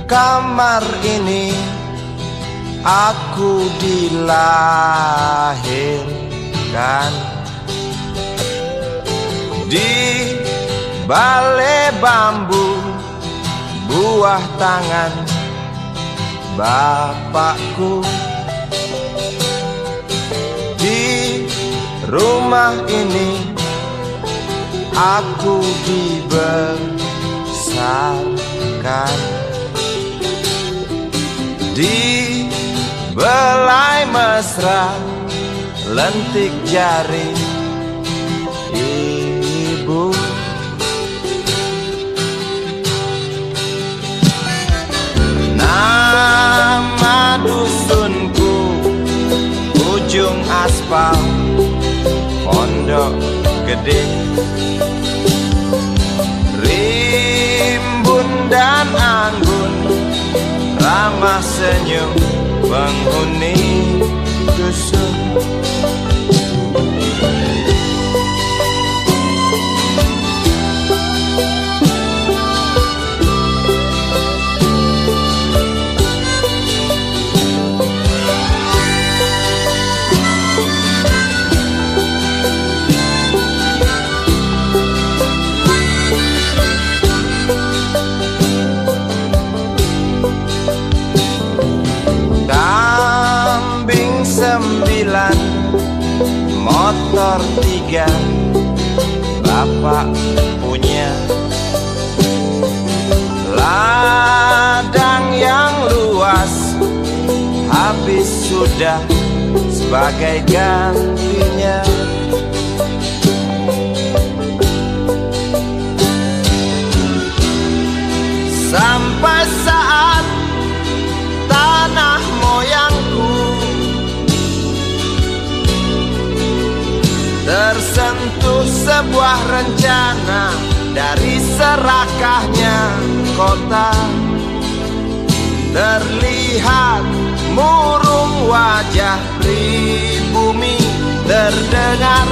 kamar ini aku dilahirkan. Di balai bambu buah tangan bapakku. Di rumah ini aku dibesarkan. Di belai mesra lentik jari ibu. Nama dusunku ujung aspal Pondok Gede. Rimbun dan anggun ramah senyum penghuni dusun. Sembilan, motor 3, bapak punya. Ladang yang luas habis sudah sebagai gantinya. Sampai saat tanah moyangku tersentuh sebuah rencana dari serakahnya kota. Terlihat murung wajah pribumi, terdengar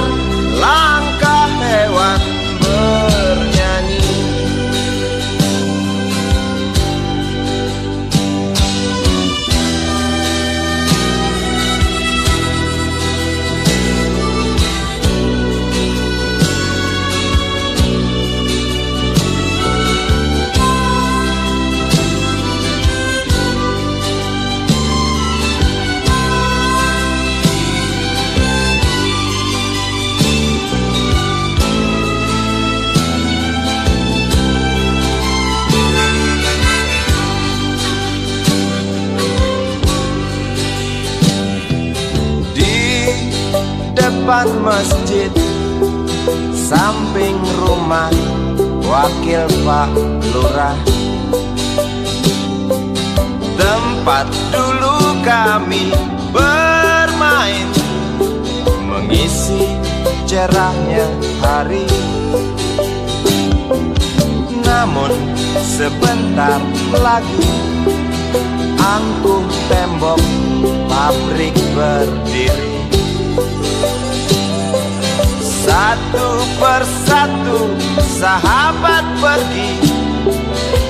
langkah hewan bernyanyi. Depan masjid samping rumah wakil Pak Lurah, tempat dulu kami bermain mengisi cerahnya hari. Namun sebentar lagi angkuh tembok pabrik berdiri. Satu persatu sahabat pergi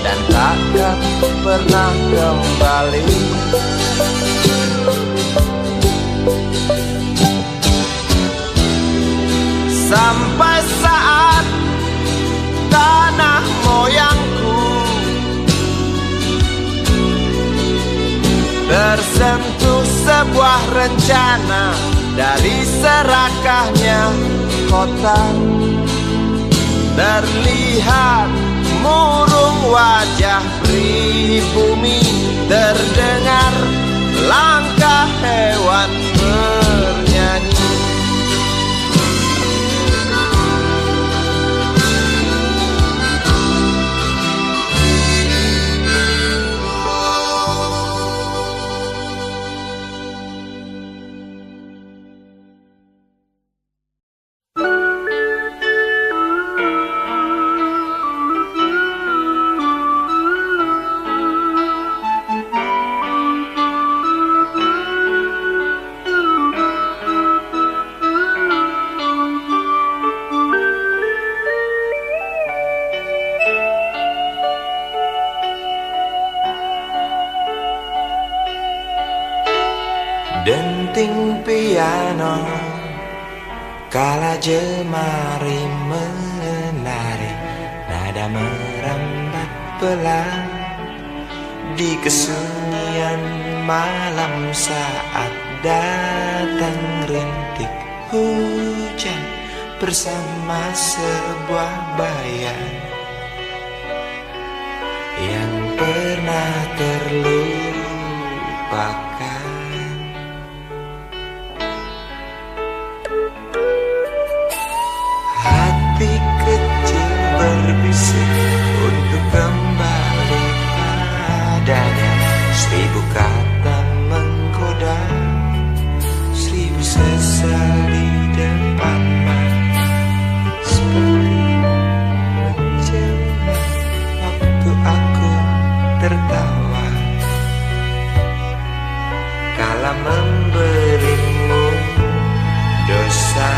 dan takkan pernah kembali. Sampai saat tanah moyangku tersentuh sebuah rencana dari serakahnya kota. Terlihat murung wajah pribumi, terdengar langkah hewan bernyanyi. denting piano kala jemari menari, nada merambat pelan di kesunyian malam saat datang rintik hujan bersama sebuah bayang yang pernah terlupakan. Hati kecil berbisik untuk kembali padanya. 1000 kata menggoda, 1000 sesal di depan mata, seperti menjelma waktu aku tertawa kala memberimu dosa.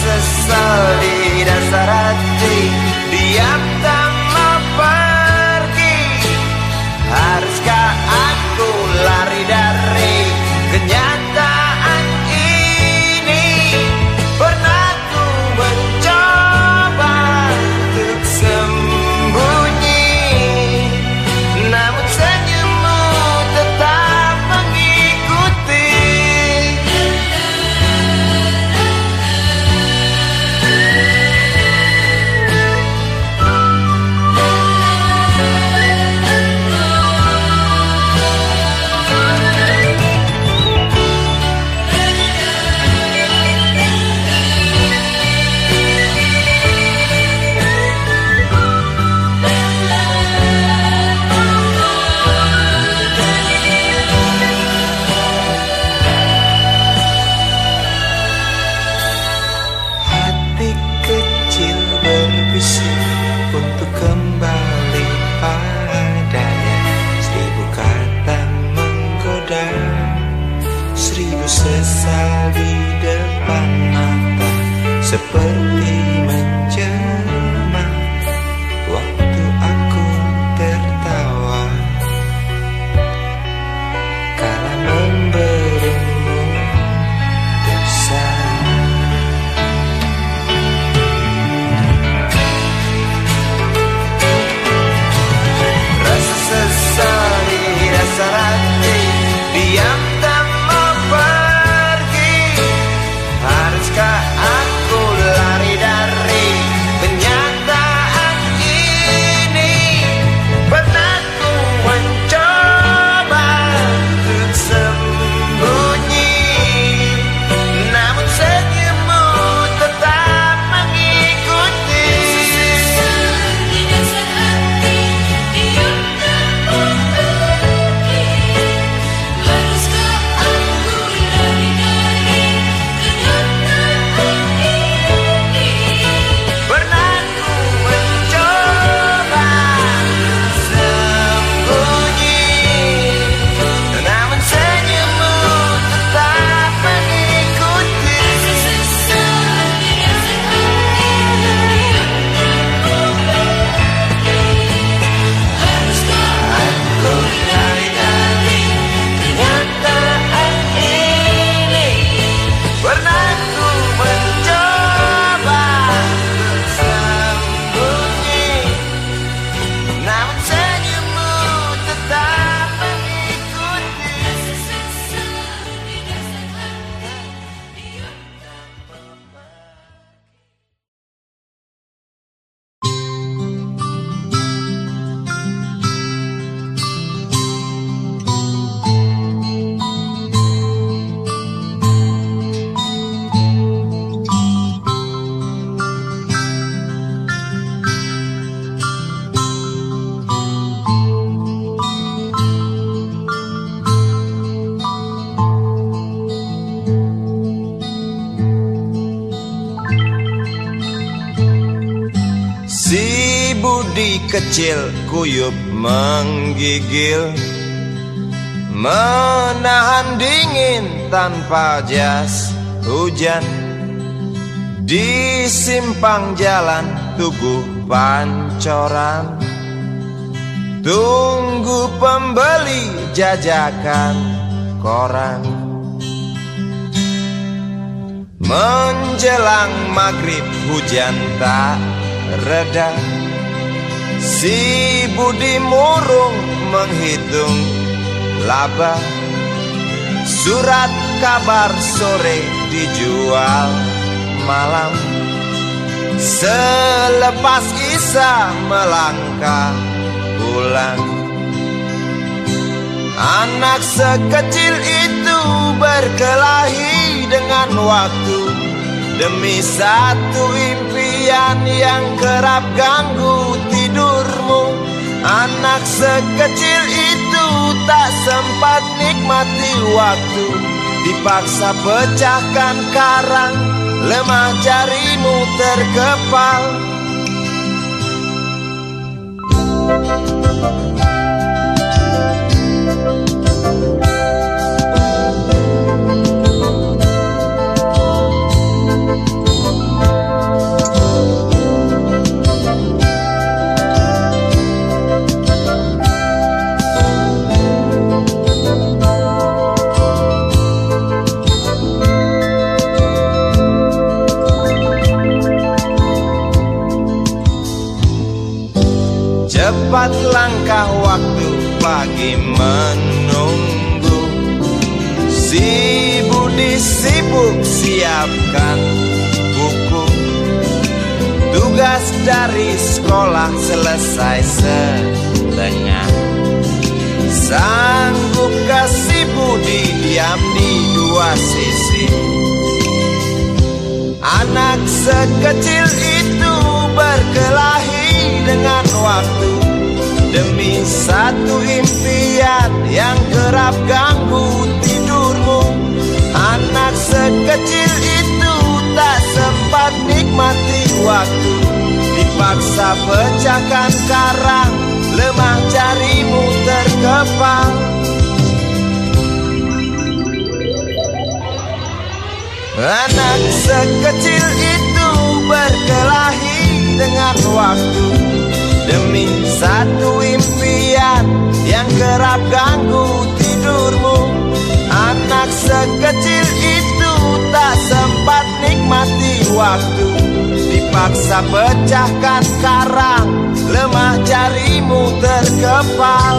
Sesal di dasar hati, diam tak mau pergi. Haruskah aku lari dari kenyataan ini? Pernah ku mencoba untuk sembunyi, namun senyummu tetap mengikuti. Untuk kembali padanya, 1000 kata menggoda, 1000 sesal di depan mata, seperti menjelma waktu aku tertawa kala memberimu dosa. Diam tak mau pergi. Haruskah aku lari dari kecil kuyup menggigil, menahan dingin tanpa jas hujan. Di simpang jalan Tugu Pancoran, tunggu pembeli jajakan koran. Menjelang maghrib hujan tak reda, si Budi murung menghitung laba. Surat kabar sore dijual malam. Selepas Isya melangkah pulang. Anak sekecil itu berkelahi dengan waktu demi satu impian yang kerap ganggu tidurmu. Anak sekecil itu tak sempat nikmati waktu, dipaksa pecahkan karang, lemah jarimu terkepal. Cepat langkah waktu, pagi menunggu. Si Budi sibuk siapkan buku. Tugas dari sekolah selesai setengah. Sanggupkah si Budi diam di dua sisi? Anak sekecil itu berkelahi dengan waktu demi satu impian yang kerap ganggu tidurmu. Anak sekecil itu tak sempat nikmati waktu, dipaksa pecahkan karang, lemah jarimu terkepal. Anak sekecil itu berkelahi dengan waktu demi satu impian yang kerap ganggu tidurmu. Anak sekecil itu tak sempat nikmati waktu, dipaksa pecahkan karang, lemah jarimu terkepal.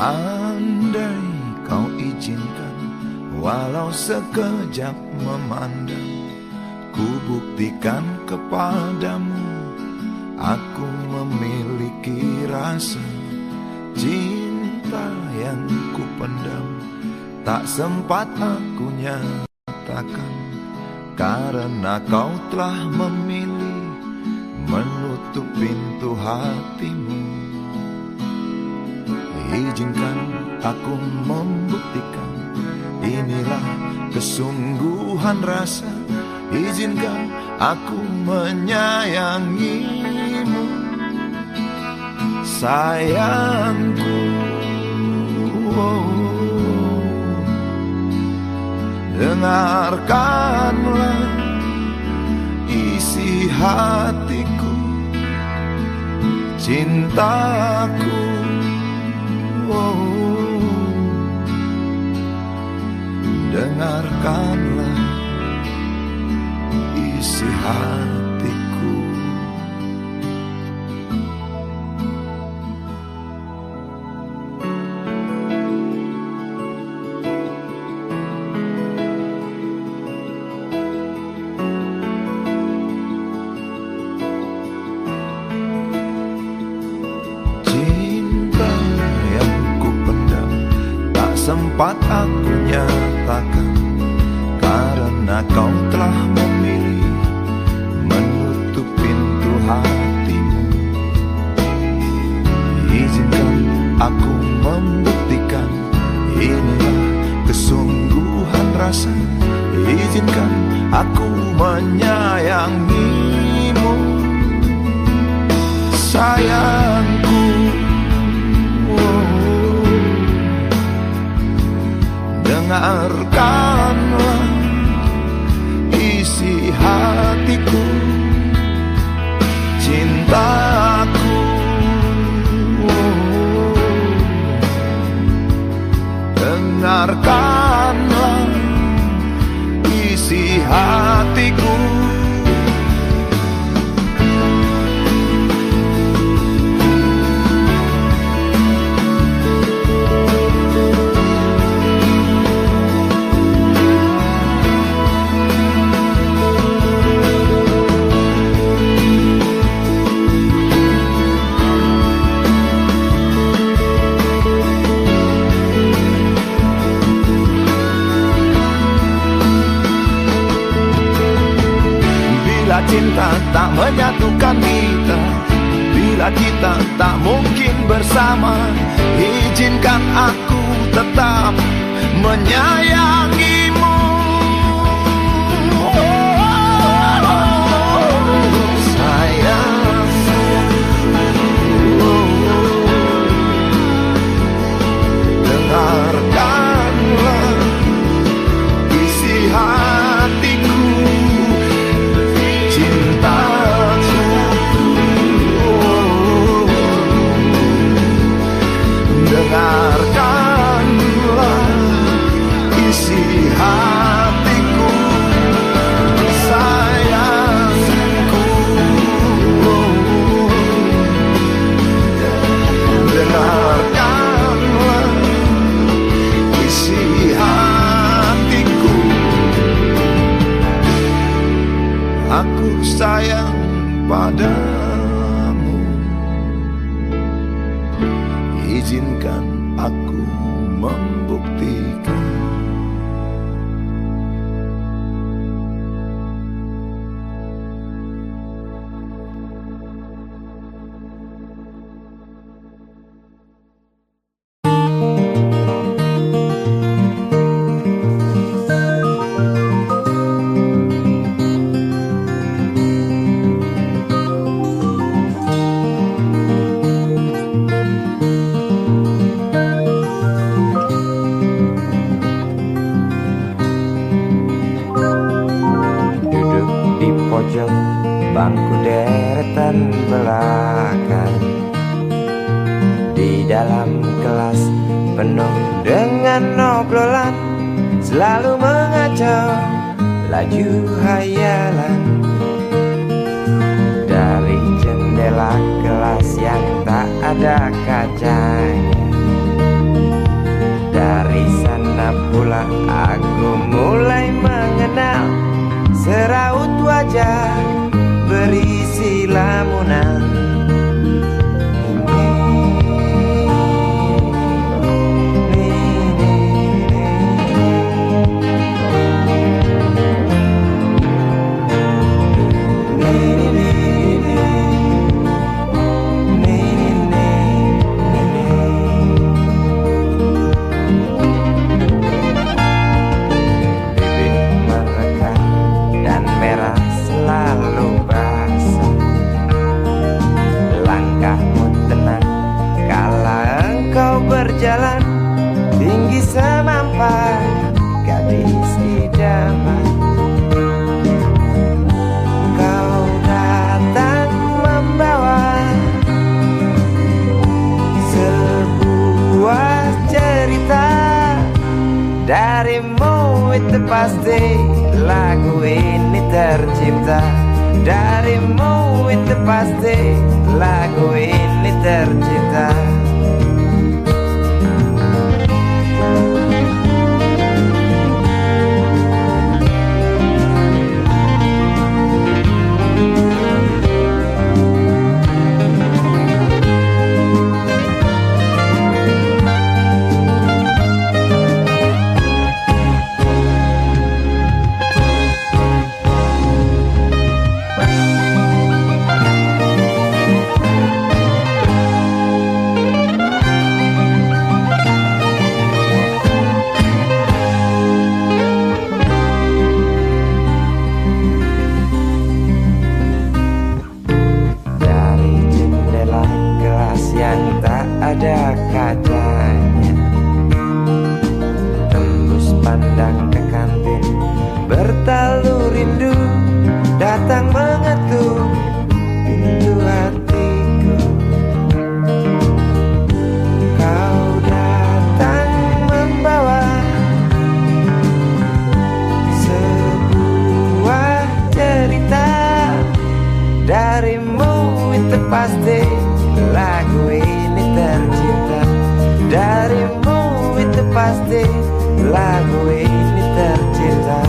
Andai kau izinkan, walau sekejap memandang, ku buktikan kepadamu, aku memiliki rasa cinta yang ku pendam. Tak sempat aku nyatakan, karena kau telah memilih menutup pintu hatimu. Izinkan aku membuktikan, inilah kesungguhan rasa. Izinkan aku menyayangimu, sayangku. Dengarkanlah isi hatiku, cintaku. Dengarkanlah isi hatiku. Cinta yang kupendam tak sempat aku nyatakan, karena kau telah memilih menutup pintu hatimu. Izinkan aku membuktikan inilah kesungguhan rasa. Izinkan aku menyayangimu, sayangku. Dengarkanlah isi hatiku, cintaku. Dengarkanlah isi hatiku. Bila cinta tak menyatukan kita, bila kita tak mungkin bersama, izinkan aku tetap menyayangimu. Sayang, dengarkanlah isi hatiku, cintaku. Dengarkanlah isi hatiku, sayangku. Dengarkanlah isi hatiku. Aku sayang padamu, izinkan aku membuktikan. pojok bangku deretan belakang, di dalam kelas penuh dengan obrolan, selalu mengacau laju hayalan. Dari jendela kelas yang tak ada kacanya, dari sana pula aku mulai mengenal seraut wajah berisi lamunan. Berjalan tinggi semampai gadis idaman, kau datang membawa pasti lagu ini tercipta. Darimu itu pasti lagu ini tercipta. Ada kacanya, tembus pandang ke kantin, bertalu rindu datang mengetuk pintu hatiku. Kau datang membawa sebuah cerita. Darimu itu pasti lagu ini tercipta. Darimu itu pasti lagu ini tercipta.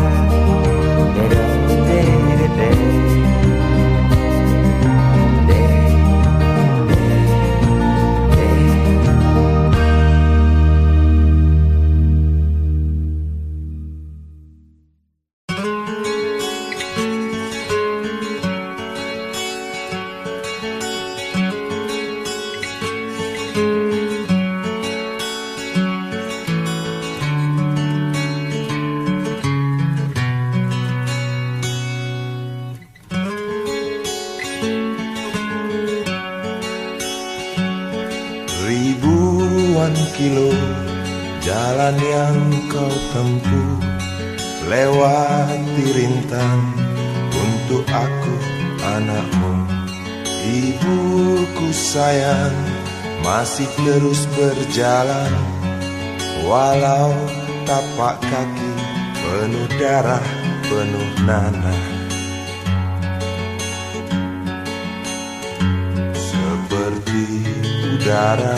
Ribuan kilo jalan yang kau tempuh, lewati rintang untuk aku anakmu. Ibuku sayang masih terus berjalan, walau tapak kaki penuh darah, penuh nanah. Seperti udara,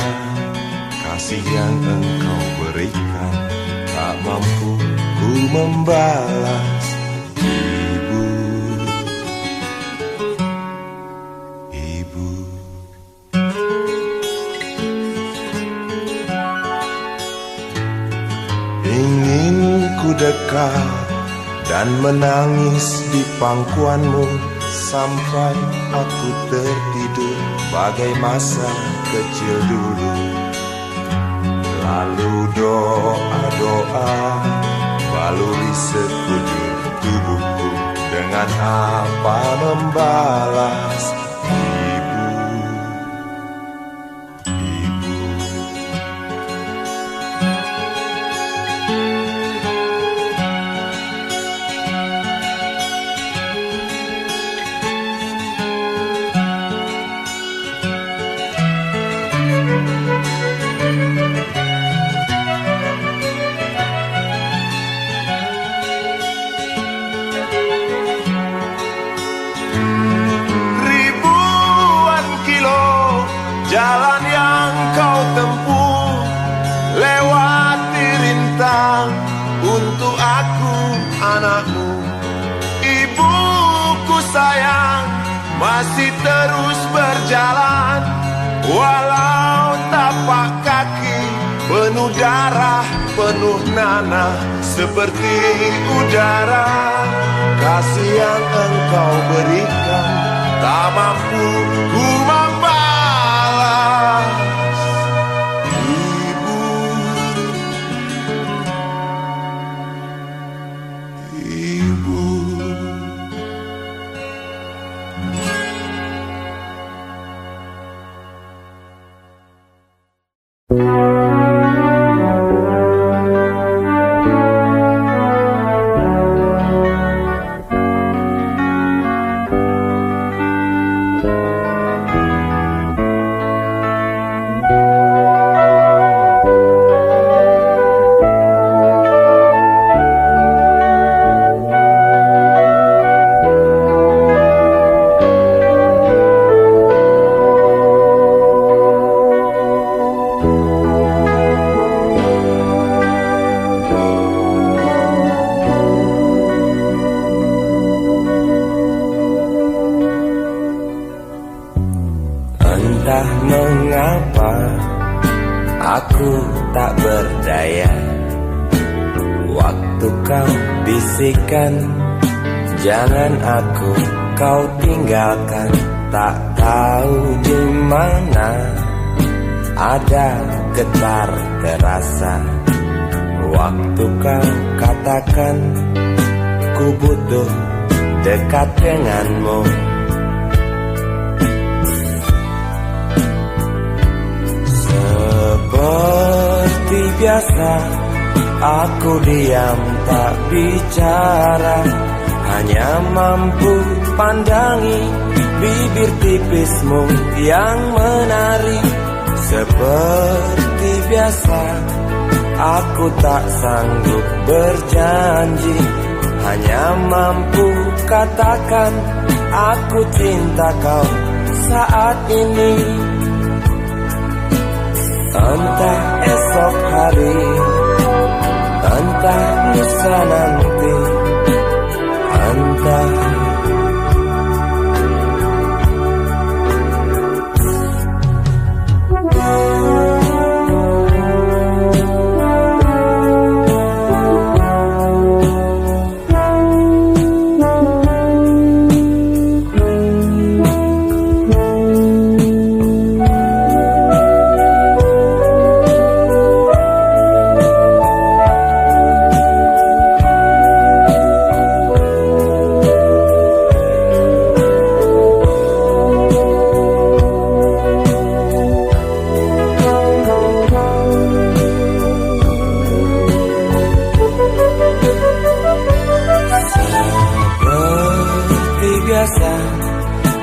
kasih yang engkau berikan tak mampu ku membalas. Ibu, ibu. Ingin ku dekat dan menangis di pangkuanmu sampai aku tertidur bagai masa kecil dulu. Lalu doa-doa baluri sekujur tubuhku, dengan apa membalas. Ibu, ibu. Jalan yang kau tempuh, lewati rintang untuk aku anakmu. Ibuku sayang masih terus berjalan, walau tapak kaki penuh darah, penuh nanah. Seperti udara, kasih yang engkau berikan tak mampu ku membalas. bisikan, jangan aku kau tinggalkan. Tak tahu di mana ada getar terasa waktu kau katakan ku butuh dekat denganmu. Seperti biasa aku diam tak bicara, hanya mampu pandangi bibir tipismu yang menari. Seperti biasa aku tak sanggup berjanji, hanya mampu katakan aku cinta kau saat ini. Entah esok hari, entah lusa nanti, entah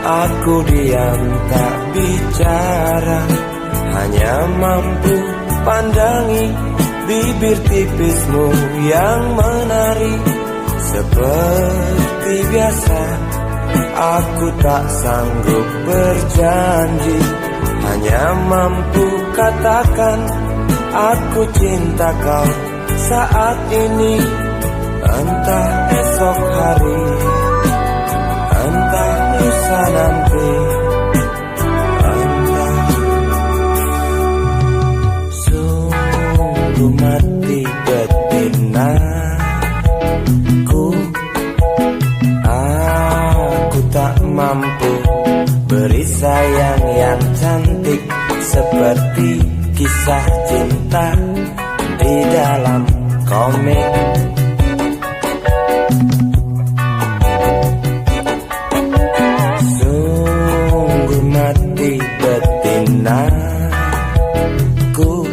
aku diam tak bicara, hanya mampu pandangi bibir tipismu yang menari. Seperti biasa aku tak sanggup berjanji, hanya mampu katakan aku cinta kau saat ini. Entah esok hari, entah lusa nanti, entah. Sungguh mati betinaku, aku tak mampu beri sayang yang cantik seperti kisah cinta di dalam komik. Betinaku,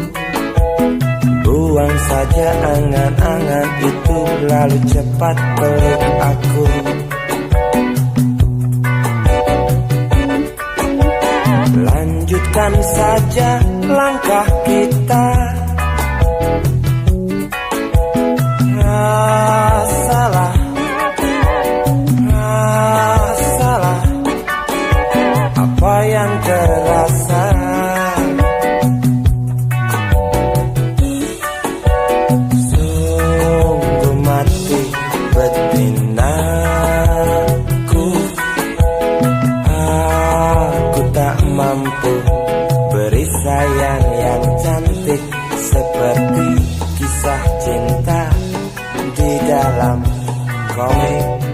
buang saja angan-angan itu, lalu cepat peluk aku. Lanjutkan saja langkah kita, rasalah apa yang terasa. Sungguh mati betinaku, aku tak mampu beri sayang yang cantik seperti kisah cinta di dalam komik.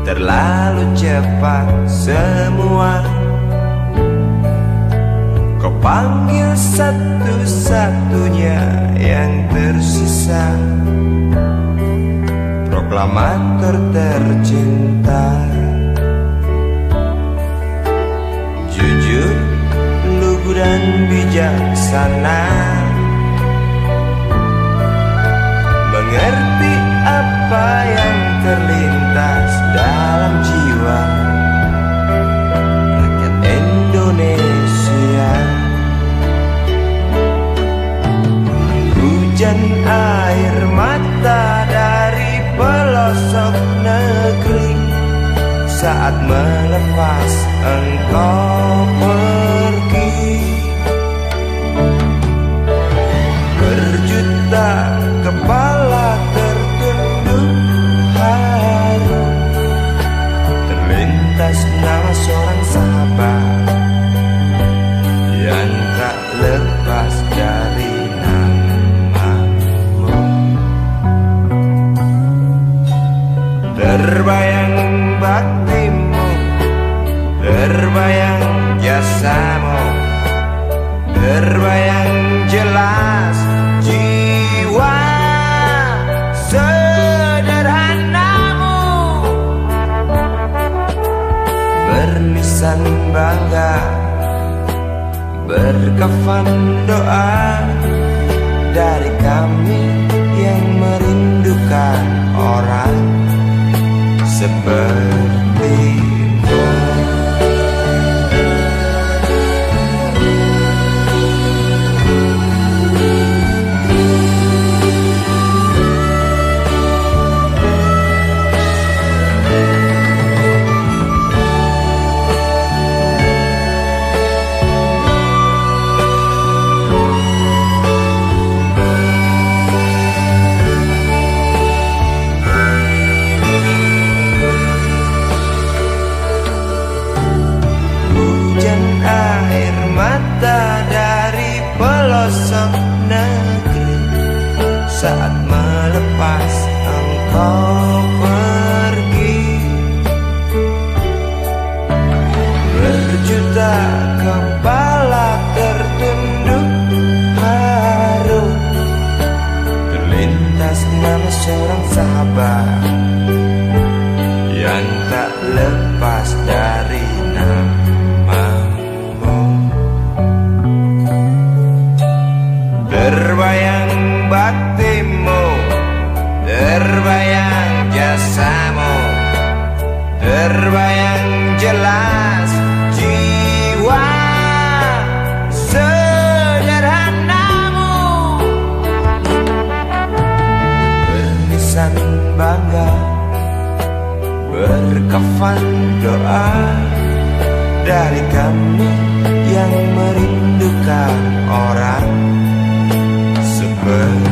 Terlalu cepat semua, kau panggil satu-satunya yang tersisa, proklamator tercinta. Jujur, lugu dan bijaksana, mengerti apa yang terlintas dalam jiwa rakyat Indonesia. Hujan air mata dari pelosok negeri saat melepas engkau pergi. Berjuta kepala tertunduk haru, terlintas nama seorang sahabat yang tak lepas dari namamu. Terbayang baktimu, terbayang jasamu, terbayang jelas jiwa sederhanamu. Berlisan bangga, berkafan doa dari kami yang merindukan orang sepertimu. Pelosok negeri saat melepas engkau pergi. Berjuta kepala tertunduk haru, terlintas nama seorang sahabat yang tak lepas dari namamu. Terbayang baktimu, terbayang jasamu, terbayang jelas jiwa sederhanamu. Berlisan bangga, berkafan doa dari kami yang merindukan orang sepertimu.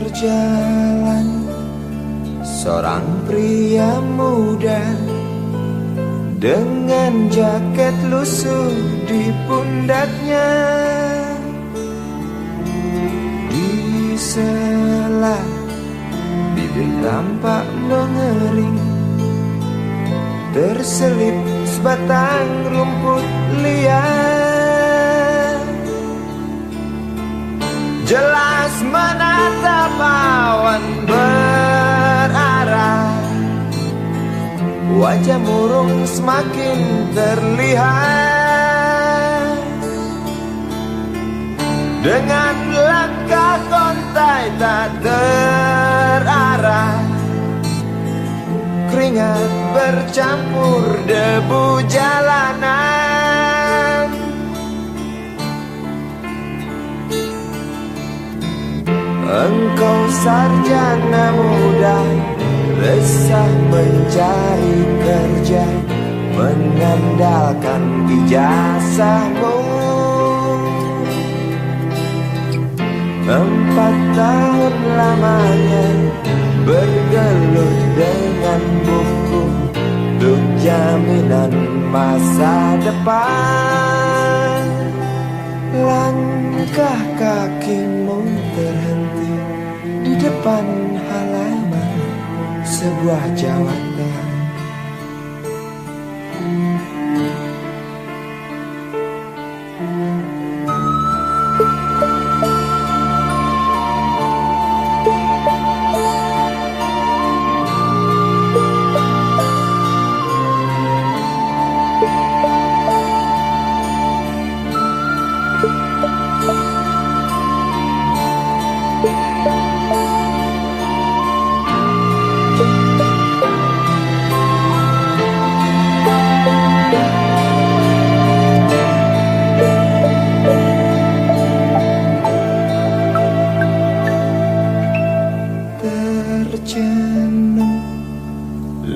Berjalan seorang pria muda dengan jaket lusuh di pundaknya. Di sela bibir tampak mengering, terselip sebatang rumput liar. Jelas menatap awan berarah, wajah murung semakin terlihat. Dengan langkah kontai tak terarah, keringat bercampur debu jalanan. Engkau sarjana muda, resah mencari kerja, mengandalkan ijazahmu. 4 tahun lamanya bergelut dengan buku untuk jaminan masa depan. Langkah kakimu terhenti di depan halaman sebuah jawatan.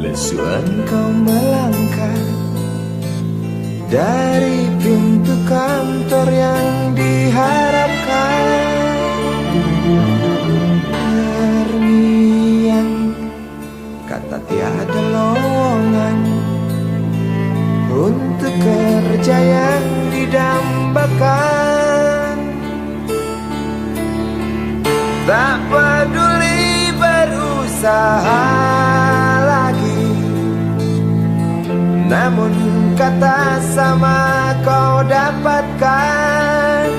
Lesu engkau melangkah dari pintu kantor yang diharapkan. Terngiang kata tiada lowongan untuk kerja yang didambakan. Tak peduli berusaha lagi, namun kata sama kau dapatkan.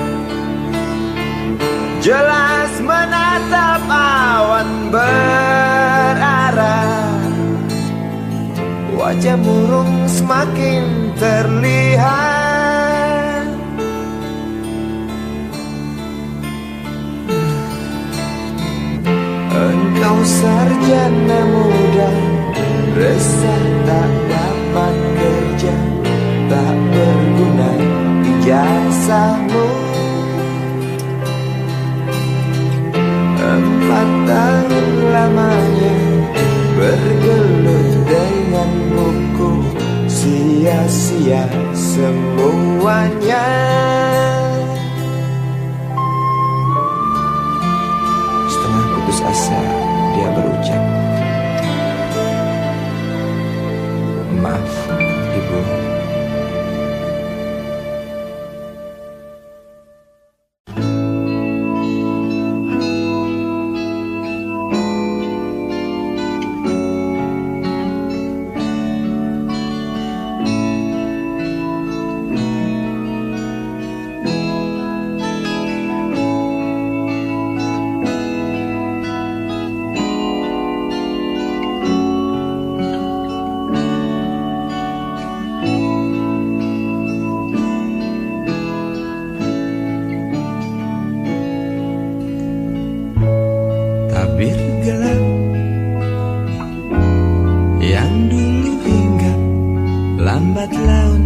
Jelas menatap awan berarah, wajah murung semakin terlihat. Engkau sarjana muda, resah tak dapat kerja, tak berguna ijazahmu. 4 tahun lamanya bergelut dengan buku, sia-sia semuanya. Setengah putus asa dia berucap, "Maaf, Ibu." Tabir gelap yang dulu hinggap lambat laun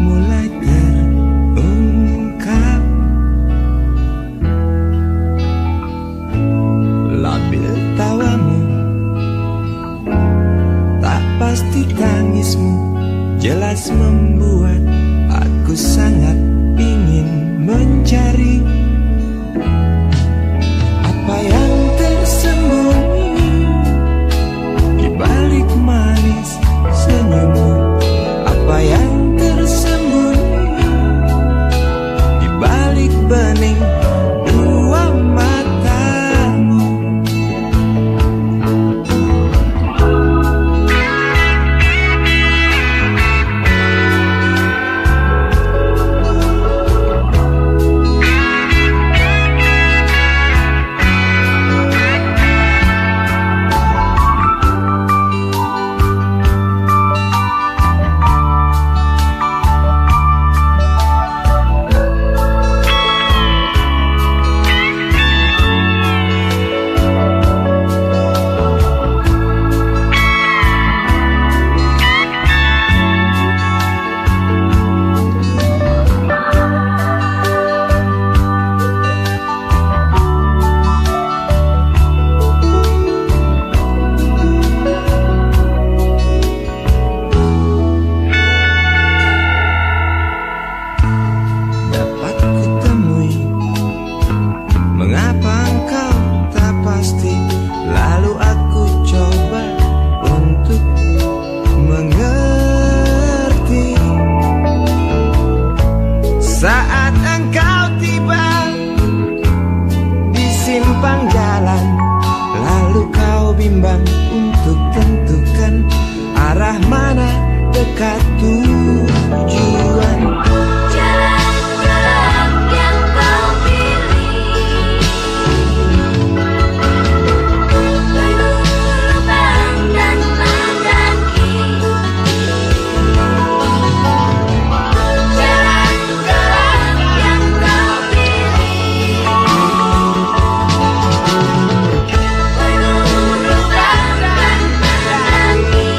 mulai terungkap. Labil tawamu, tak pasti tangismu, jelas membuat aku sangat ingin mencari apa yang tersembunyi di balik manis senyummu, apa yang tersembunyi di balik bening dua matamu. simpang jalan, lalu kau bimbang untuk tentukan arah mana dekat tujuan. Jalan gelap yang kau pilih, penuh lubang dan mendaki. Jalan gelap yang kau pilih, penuh lubang dan mendaki.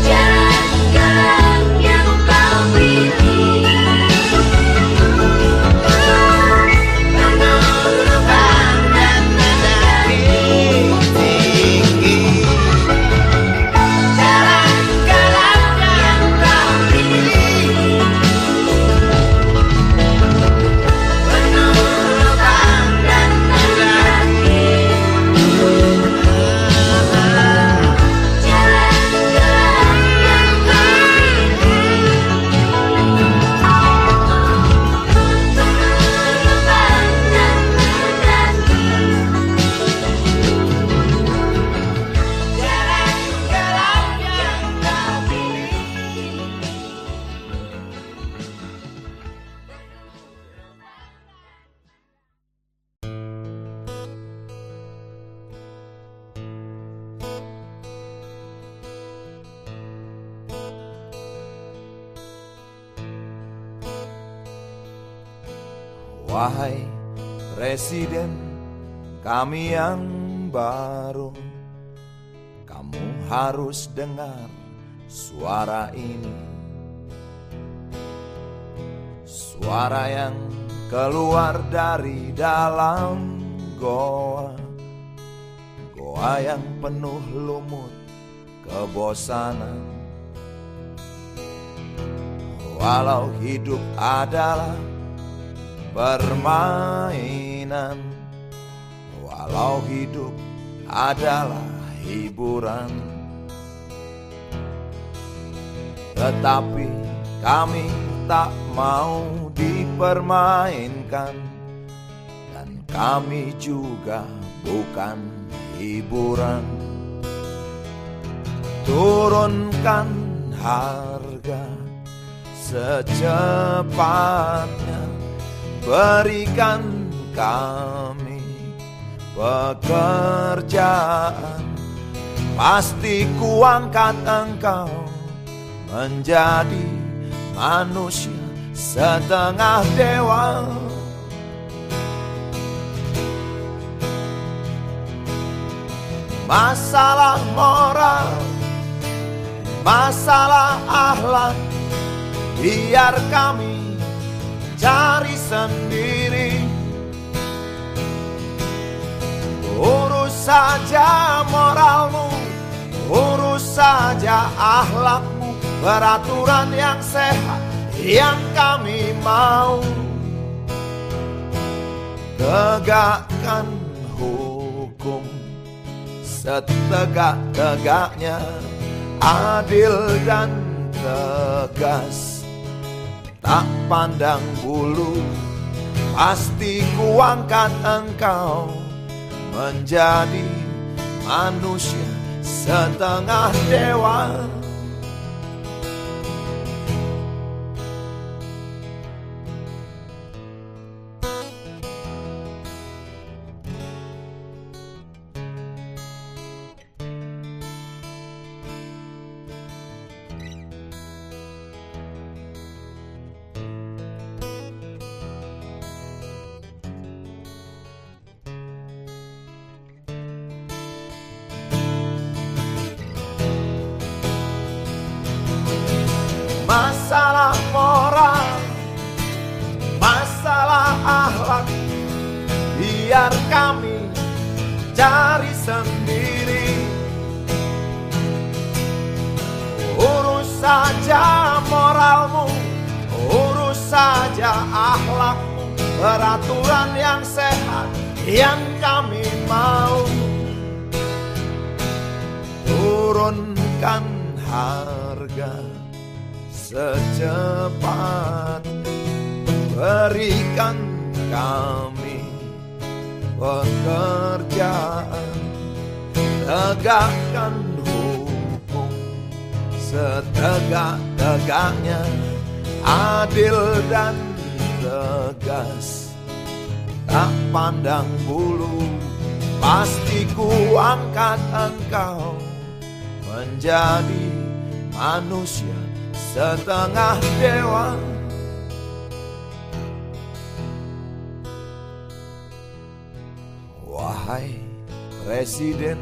Jalan gelap yang kau pilih, penuh lubang dan mendaki. Jalan gelap yang kau pilih, penuh lubang dan mendaki. Jalan gelap yang kau pilih, penuh lubang dan mendaki. Jalan gelap yang kau Wahai Presiden kami yang baru, kamu harus dengar suara ini. Suara yang keluar dari dalam goa, goa yang penuh lumut kebosanan. Walau hidup adalah permainan, walau hidup adalah hiburan, tetapi kami tak mau dipermainkan, dan kami juga bukan hiburan. Turunkan harga secepatnya, berikan kami pekerjaan, pasti kuangkat engkau menjadi manusia setengah dewa. Masalah moral, masalah akhlak, biar kami cari sendiri. Urus saja moralmu, urus saja akhlakmu, peraturan yang sehat yang kami mau. Tegakkan hukum setegak-tegaknya, adil dan tegas, tak pandang bulu, pasti kuangkat engkau menjadi manusia setengah dewa. Masalah moral, masalah akhlak, biar kami cari sendiri. Urus saja moralmu, urus saja akhlakmu, peraturan yang sehat yang kami mau. Turunkan harga secepat, berikan kami pekerjaan, tegakkan hukum setegak-tegaknya, adil dan tegas, tak pandang bulu. Pasti ku angkat engkau menjadi manusia setengah dewa. Wahai Presiden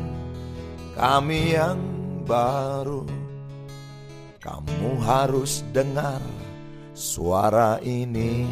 kami yang baru, kamu harus dengar suara ini.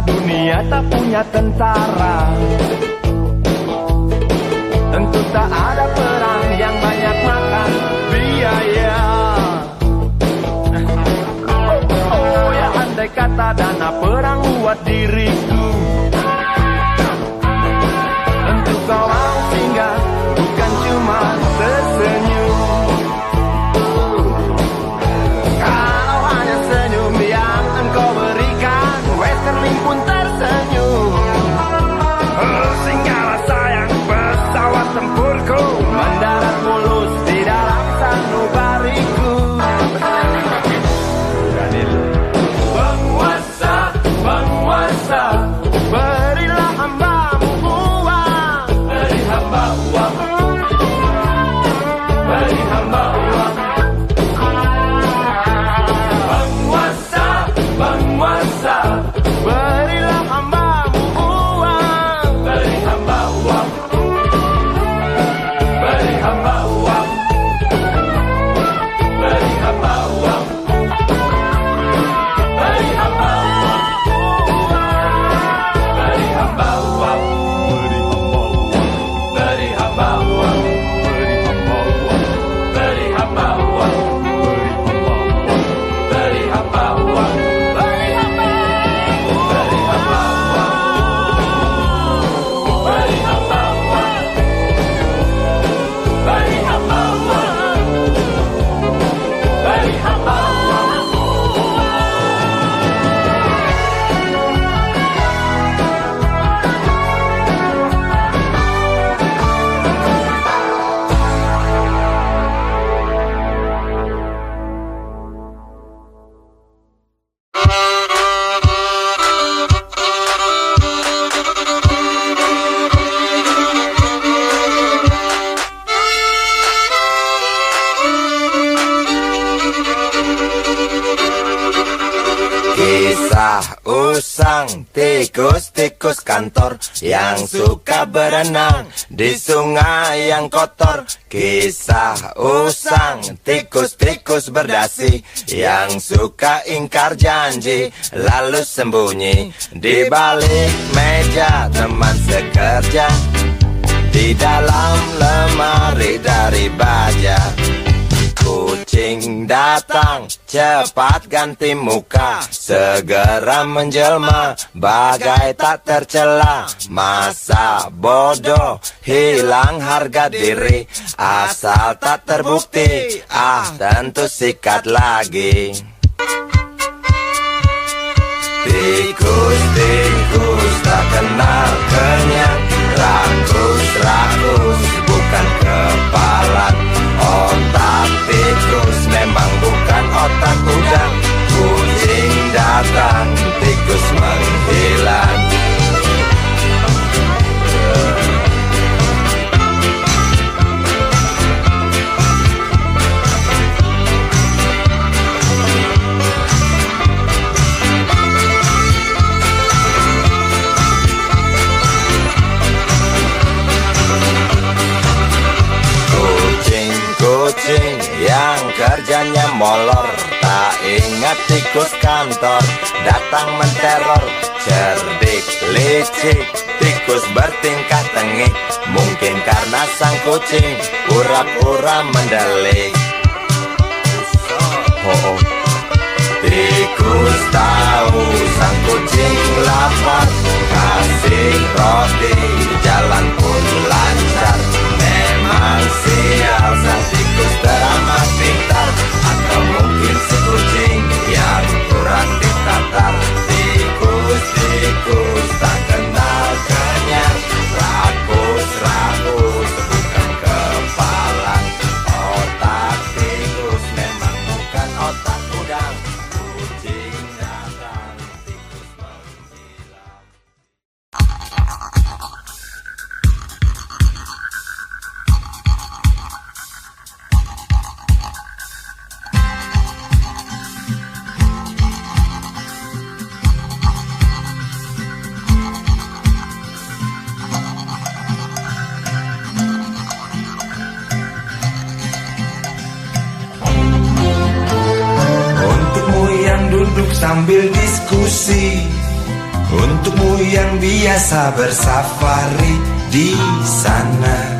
Dunia tak punya tentara, tentu tak ada perang yang banyak makan biaya. Oh ya, andai kata dana perang buat diriku, tentu kau mau singgah, bukan cuma tersenyum. Kalau hanya senyum yang engkau berikan, westerling pun tersenyum. Singgahlah sayang, pesawat tempurku mendarat mulus di dalam sanubariku. Penguasa, penguasa, berilah hambamu uang. Beri hamba uang, beri hamba uang. Penguasa, penguasa, berilah hambamu uang. Beri hamba uang, beri hamba uang, beri hamba uang, beri hamba uang, beri hamba uang, beri hamba uang, beri hamba usang, tikus-tikus kantor yang suka berenang di sungai yang kotor. Kisah usang, tikus-tikus berdasi yang suka ingkar janji lalu sembunyi di balik meja teman sekerja, di dalam lemari dari baja. Kucing datang, cepat ganti muka, segera menjelma, bagai tak tercela. Masa bodoh, hilang harga diri, asal tak terbukti, tentu sikat lagi. Tikus-tikus tak kenal kenyang, rakus-rakus bukan kepalan. Otak tikus memang bukan otak udang. Kucing datang, tikus menghilang. Kucing yang kerjanya molor, tak ingat tikus kantor, datang menteror. Cerdik, licik, tikus bertingkah tengik, mungkin karena sang kucing pura-pura mendelik. Tikus tahu sang kucing lapar, kasih roti, jalan pun lancar. Memang sial sang tikus teramat pintar, atau mungkin si kucing yang kurang ditatar. Tikus-tikus tak kenal kenyang, rakus-rakus bukan kepalang. Otak tikus memang bukan otak udang. Kucing datang, tikus menghilang. Sambil diskusi, untukmu yang biasa bersafari di sana,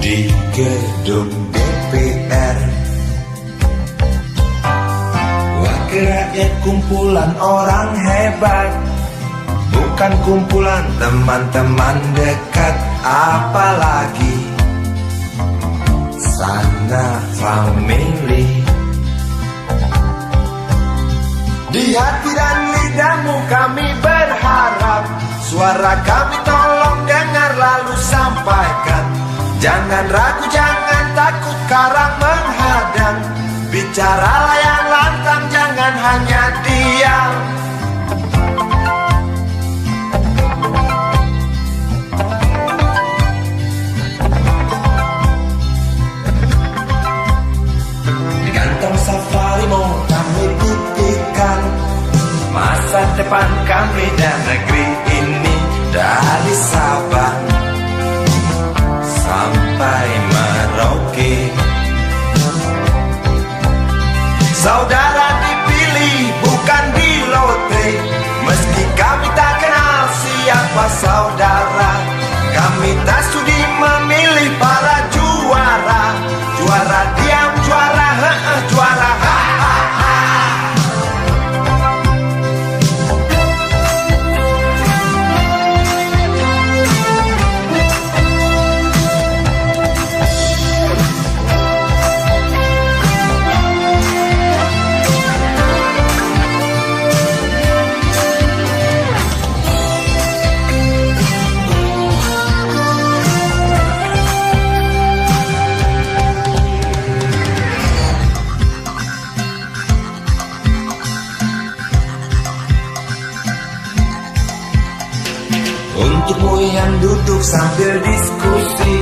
di gedung DPR. Wakil rakyat kumpulan orang hebat, bukan kumpulan teman-teman dekat. Apalagi sana family. Di hati dan lidahmu kami berharap, suara kami tolong dengar lalu sampaikan. Jangan ragu, jangan takut karang menghadang, bicaralah yang lantang, jangan hanya diam. Di kantong safarimu kami titipkan masa depan kami dan negeri ini, dari Sabang sampai Merauke. Saudara dipilih bukan di lotre, meski kami tak kenal siapa saudara. Kami tak sudi memilih para juara, juara diam, juara juara untukmu yang duduk sambil diskusi,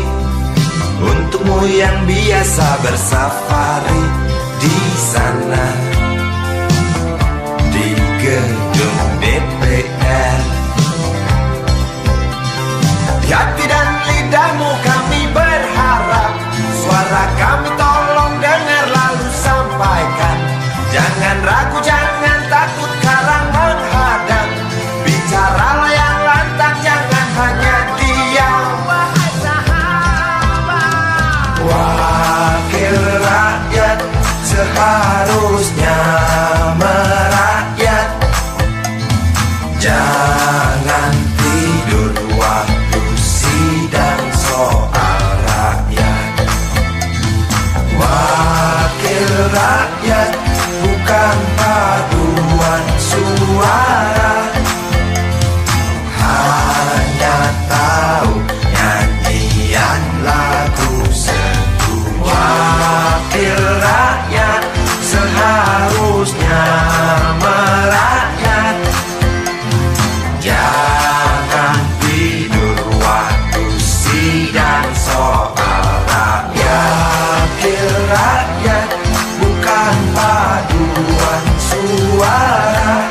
untukmu yang biasa bersafari di sana, di gedung Di hati dan lidahmu kami berharap, suara kami tolong dengar lalu sampaikan. Jangan ragu, jangan takut karang menghadang. Bicaralah yang lantang, jangan hanya diam. Wahai sahabat, wakil rakyat seharusnya merakyat. Jangan tidur waktu sidang soal rakyat. Wakil rakyat bukan paduan suara, hanya tahu nyanyian lagu setuju. Wakil rakyat seharusnya merakyat. Jangan tidur waktu sidang soal rakyat. Wakil rakyat bukan paduan suara,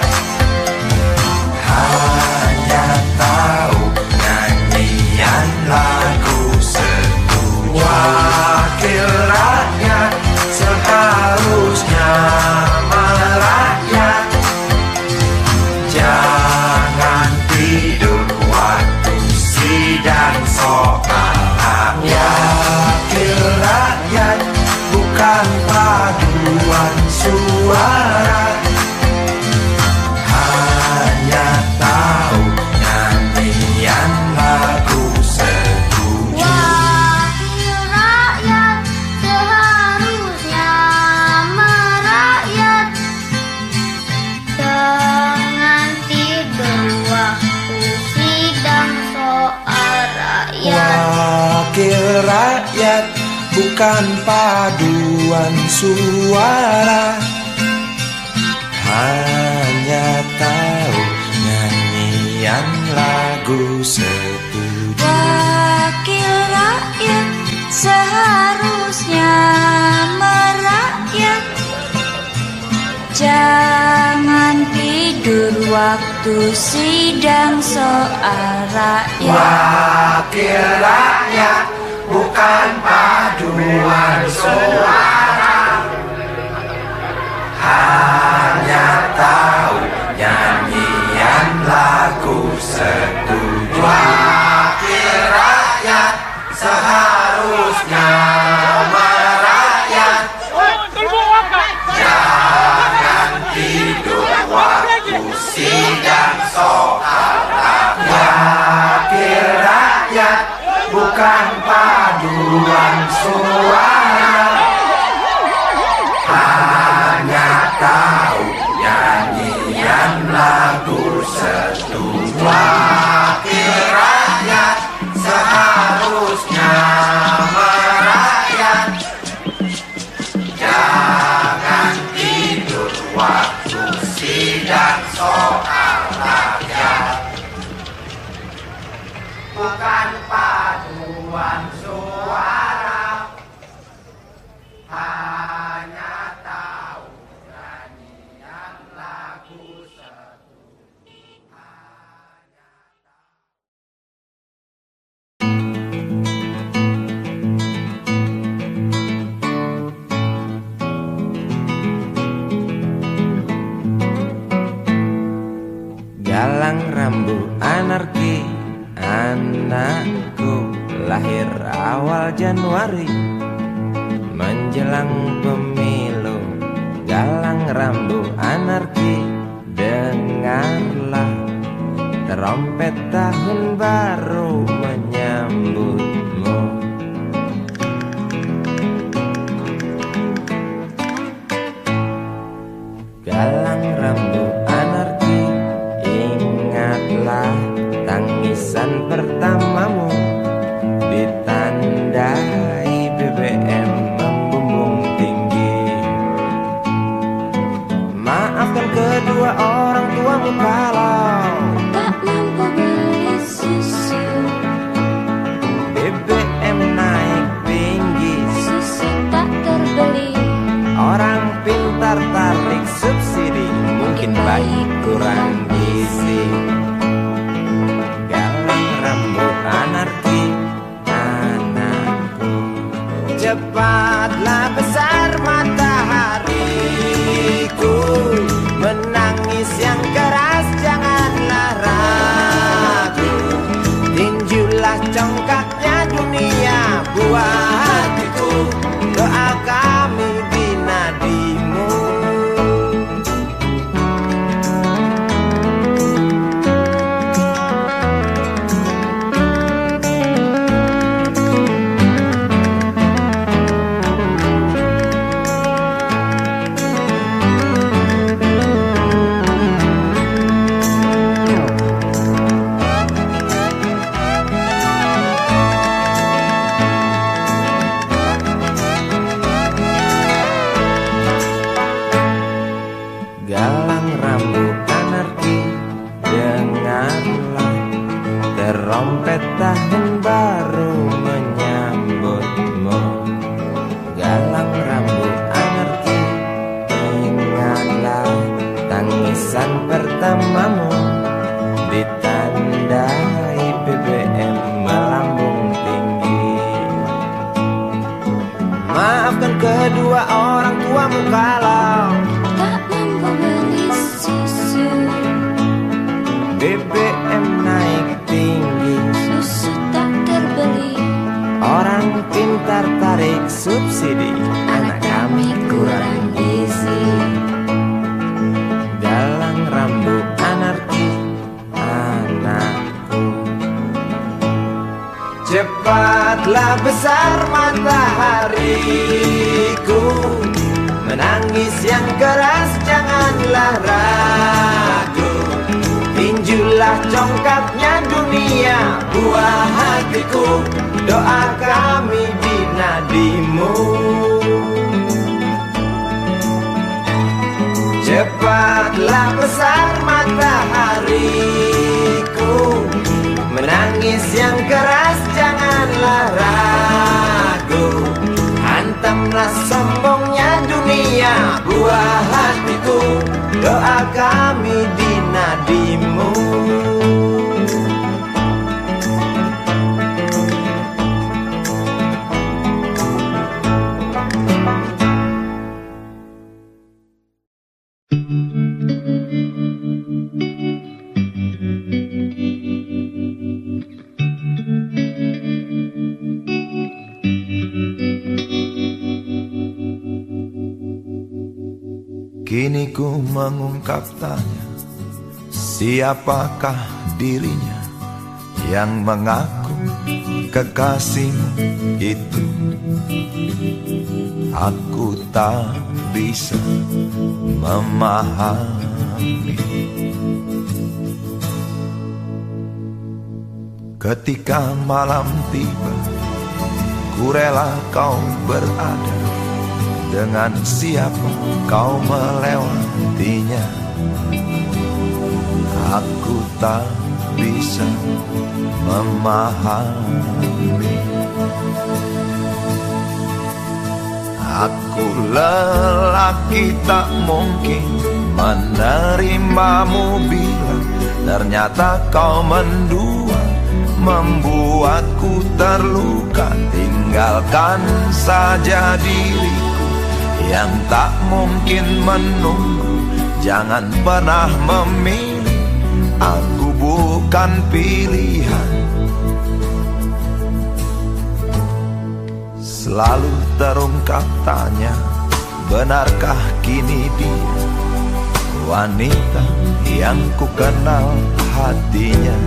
hanya tahu nyanyian lagu setuju. Wakil rakyat seharusnya merakyat. Jangan tidur waktu sidang soal rakyat. Wakil rakyat bukan paduan suara, hanya tahu nyanyian lagu setuju. Wakil rakyat seharusnya merakyat. Jangan tidur waktu sidang soal rakyat. Wakil rakyat bukan paduan suara, hanya tahu nyanyian lagu setuju. Wakil rakyat seharusnya merakyat. Jangan tidur waktu sidang soal rakyat. Wakil rakyat bukan paduan suara, hanya tahu nyanyian lagu setuju. Wakil rakyat seharusnya merakyat. Jangan tidur waktu sidang soal rakyat. Wakil rakyat bukan paduan suara, hanya tahu nyanyian lagu setuju. Wakil rakyat seharusnya merakyat. Jangan tidur waktu sidang soal rakyat. Bukan paduan suara, hanya tahu nyanyian lagu setuju. Galang rambu anarki, anakku lahir awal Januari menjelang pemilu. Galang rambu anarki, dengarlah trompet tahun baru menyambutmu. Galang rambu anarki, ingatlah tangisan pertamamu ditandai BBM membumbung tinggi. Maafkan kedua orang tuamu kalau Tak mampu beli susu. Cepatlah besar matahariku, menangis yang keras janganlah ragu. Tinjulah congkaknya dunia buah hatiku, doa kami di nadimu. Galang rambut anarki, dengarlah terompet tahun baru menyambutmu. Galang rambut anarki, ingatlah tangisan pertamamu, ditandai BBM melambung tinggi. Maafkan kedua orang tuamu kalau tak mampu beli susu, BBM naik tinggi, susu tak terbeli. orang pintar tarik subsidi, anak kami kurang gizi. Galang rambut anarki, anakku. Cepatlah besar matahariku, menangis yang keras janganlah ragu. Tinjulah congkaknya dunia buah hatiku, doa kami di nadimu. Cepatlah besar matahariku, menangis yang keras janganlah ragu. Hantamlah sombongnya dunia buah hatiku, doa kami di nadimu. Kini ku mengungkap tanya, siapakah dirinya yang mengaku kekasihmu itu? Aku tak bisa memahami. Ketika malam tiba, ku rela kau berada. Dengan siapa kau melewatinya? Aku tak bisa memahami. Aku lelaki tak mungkin menerimamu bila ternyata kau mendua, membuatku terluka. Tinggalkan saja diriku yang tak mungkin menunggu. Jangan pernah memilih, aku bukan pilihan. Selalu terungkap tanya, benarkah kini dia wanita yang ku kenal hatinya?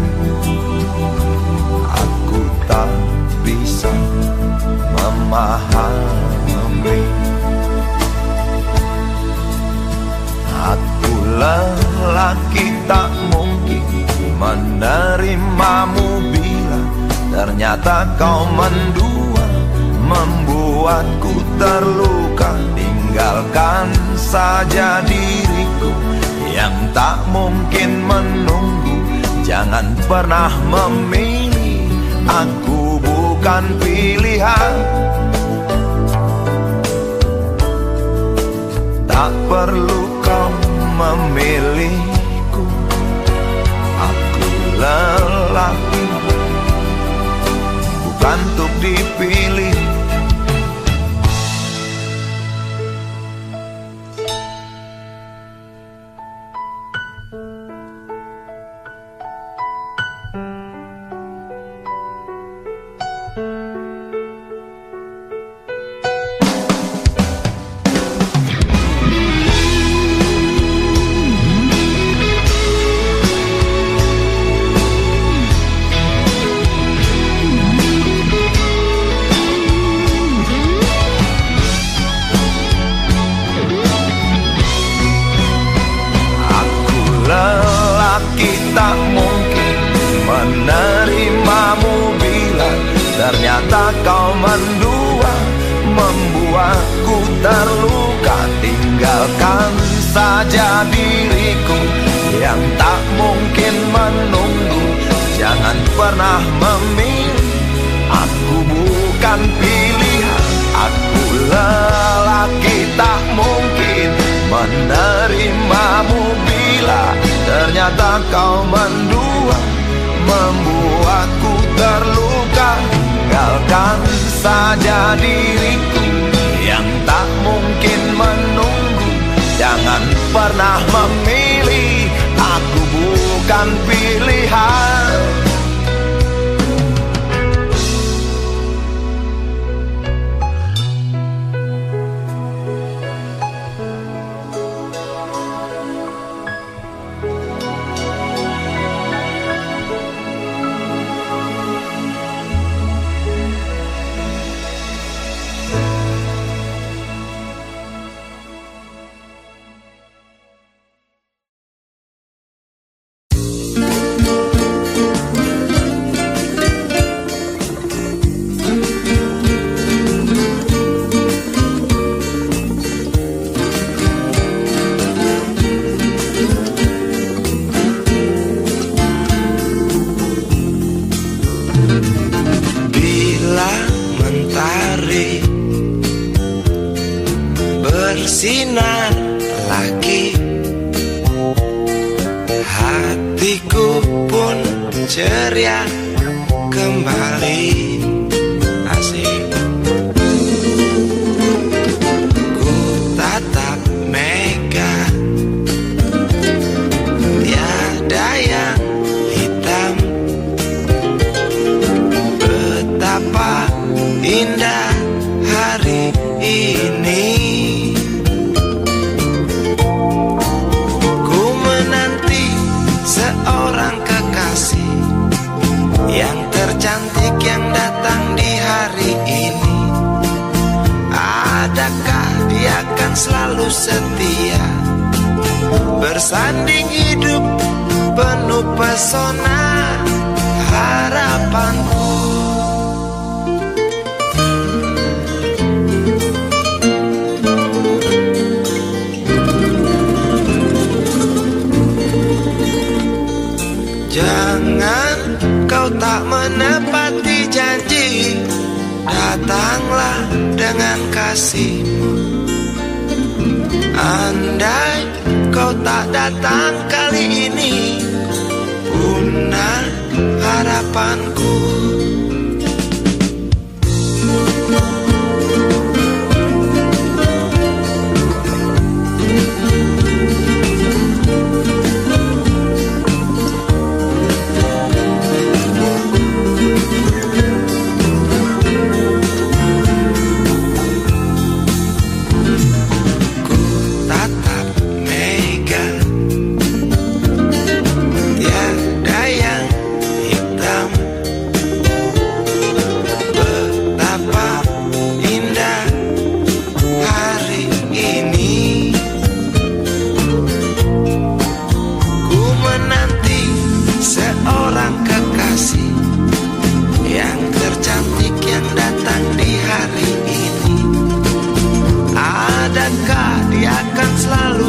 Aku tak bisa memahami. Aku lelaki tak mungkin menerimamu bila ternyata kau mendua, membuatku terluka. Tinggalkan saja diriku yang tak mungkin menunggu. Jangan pernah memilih, aku bukan pilihan. Tak perlu kau memilihku, aku lelaki bukan untuk dipilih. mendua, membuatku terluka. Tinggalkan saja diriku yang tak mungkin menunggu. Jangan pernah memilih, aku bukan pilihan. Aku lelaki tak mungkin menerimamu bila ternyata kau mendua, membuatku terluka. Tinggalkan saja diriku yang tak mungkin menunggu. Jangan pernah memilih, aku bukan pilihan. Bersinar lagi, hatiku pun ceria kembali. Asik. Ku tatap mega, tiada yang hitam. Betapa indah hari ini. Seorang kekasih yang tercantik yang datang di hari ini. Adakah dia akan selalu setia, bersanding hidup penuh pesona harapanku. Jangan kau tak menepati janji, datanglah dengan kasihmu. Andai kau tak datang kali ini, punah harapanku.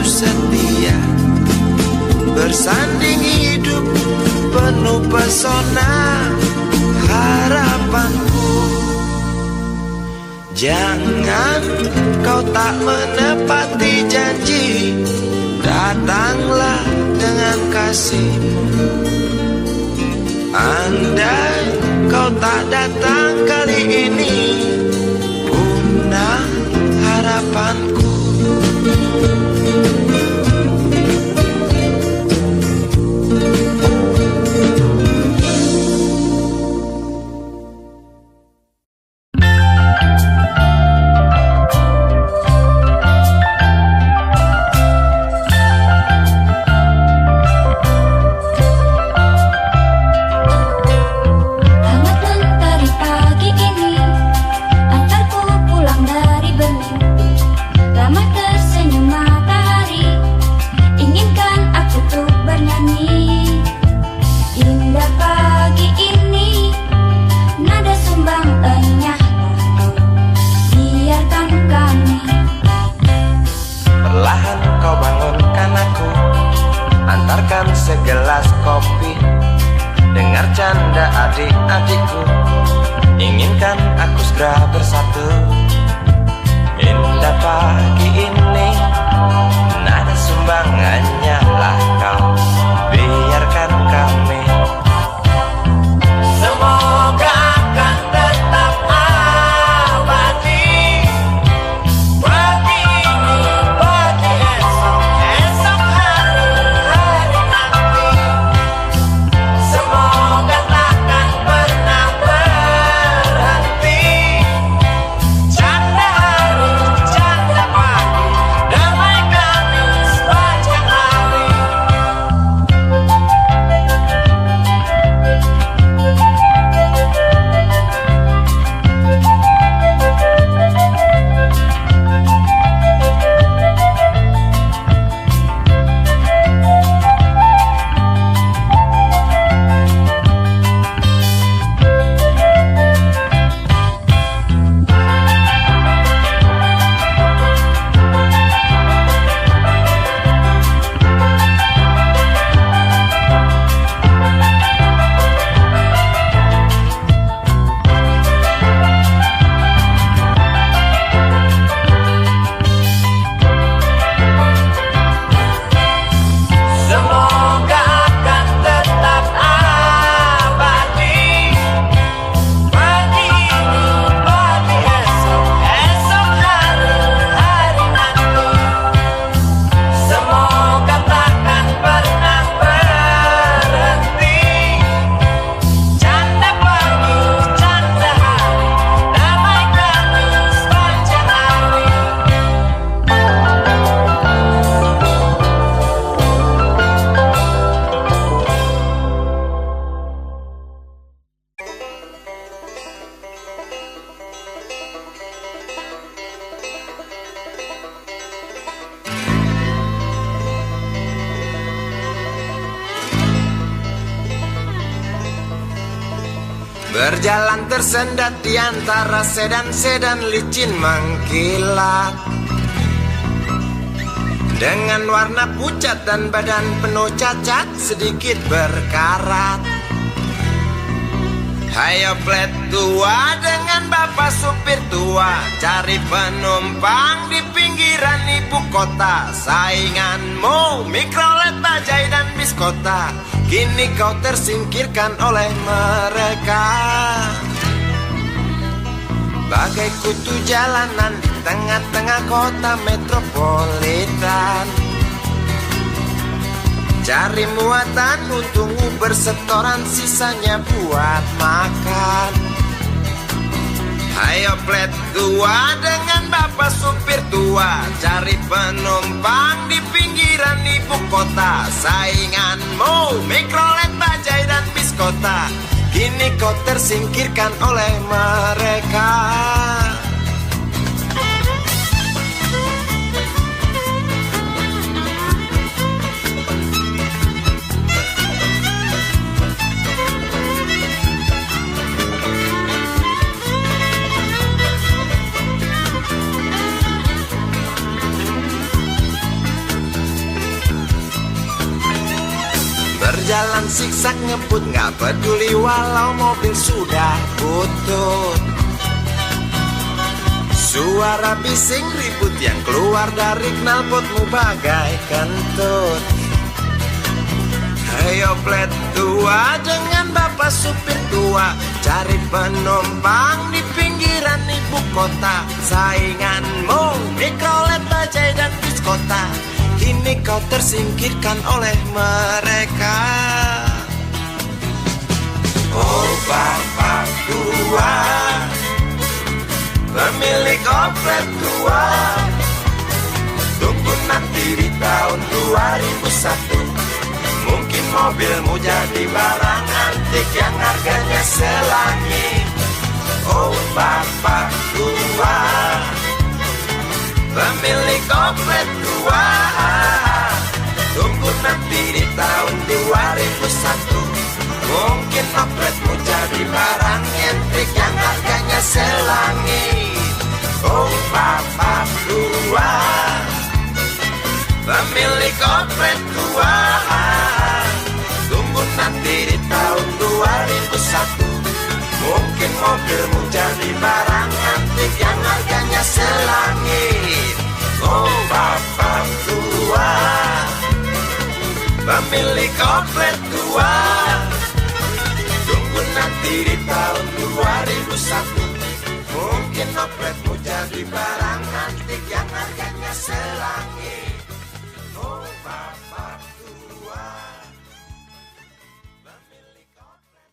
Setia, bersanding hidup penuh pesona harapanku. Jangan kau tak menepati janji, datanglah dengan kasihmu. Andai kau tak datang kali ini, punah harapanku. Antarku pulang dari Bening, satu. Indah pagi ini, nada sumbangannya lah kau. Biarkan kami. Semoga akan tetap abadi. Pagi ini, pagi esok, esok hari, hari nanti. Semoga takkan pernah berhenti. Canda hari, canda pagi, damai kami sepanjang hari. Semoga akan tetap abadi. Pagi ini, pagi esok, esok hari, hari nanti. Semoga takkan pernah berhenti. Canda pagi, canda hari, damai kami sepanjang hari. Berjalan tersendat di antara sedan-sedan licin mengkilat, dengan warna pucat dan badan penuh cacat sedikit berkarat. Hayo plet tua dengan bapak supir tua, cari penumpang di pinggiran ibu kota. Sainganmu Mikrolet, Bajai dan Biskota, kini kau tersingkirkan oleh mereka. Bagai kutu jalanan di tengah-tengah kota metropolitan, cari muatan untung Uber setoran, sisanya buat makan. Hayo plet tua dengan bapak supir tua, cari penumpang di pinggiran ibu kota. Sainganmu Mikrolet, Bajai dan Biskota, kini kau tersingkirkan oleh mereka. Berjalan siksak ngebut, gak peduli walau mobil sudah butut. Suara bising ribut yang keluar dari knalpotmu bagai kentut. Ayo plet tua dengan bapak supir tua, cari penumpang di pinggiran ibu kota. Sainganmu Mikrolet, Bajai dan Biskota, kini kau tersingkirkan oleh mereka. Oh bapak tua, pemilik oplet tua, tunggu nanti di tahun 2001. Mungkin mobilmu jadi barang antik yang harganya selangit. Oh bapak tua, pemilik oplet tua, tunggu nanti di tahun 2001. Mungkin opletmu jadi barang antik yang harganya selangit. Oh bapak tua, pemilik oplet tua, tunggu nanti di tahun 2001. Mungkin mobilmu jadi barang antik memilih komplek tua. Tunggu nanti di tahun 2001, mungkin opletmu jadi barang antik yang harganya selangit. Oh bapak tua, memilih komplek.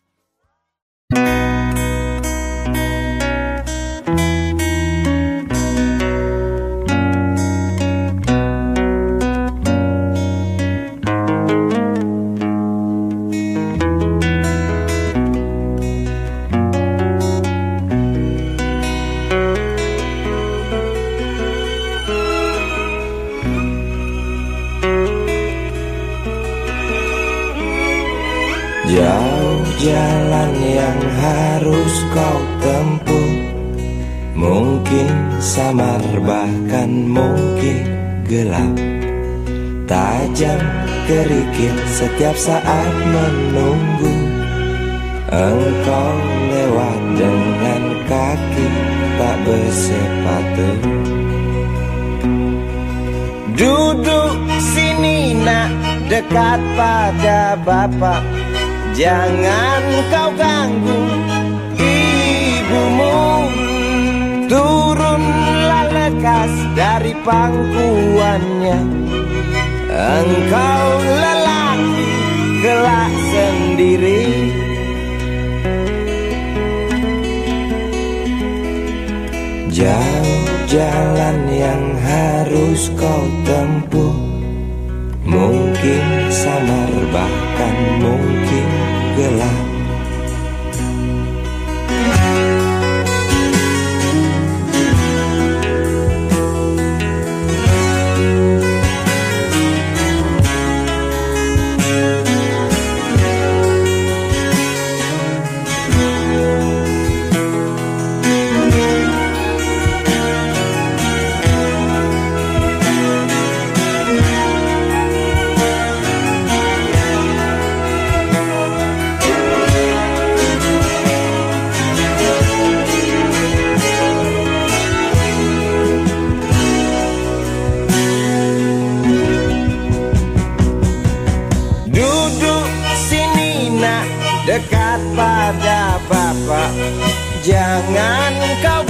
Jauh jalan yang harus kau tempuh, mungkin samar bahkan mungkin gelap. Tajam kerikil setiap saat menunggu engkau lewat dengan kaki tak bersepatu. Duduk sini nak, dekat pada bapak, jangan kau ganggu ibumu. Turunlah lekas dari pangkuannya, engkau lelaki kelak sendiri. Jauh jalan yang harus kau tempuh, mungkin samar bahkan mungkin gelap. Dekat pada bapak, jangan kau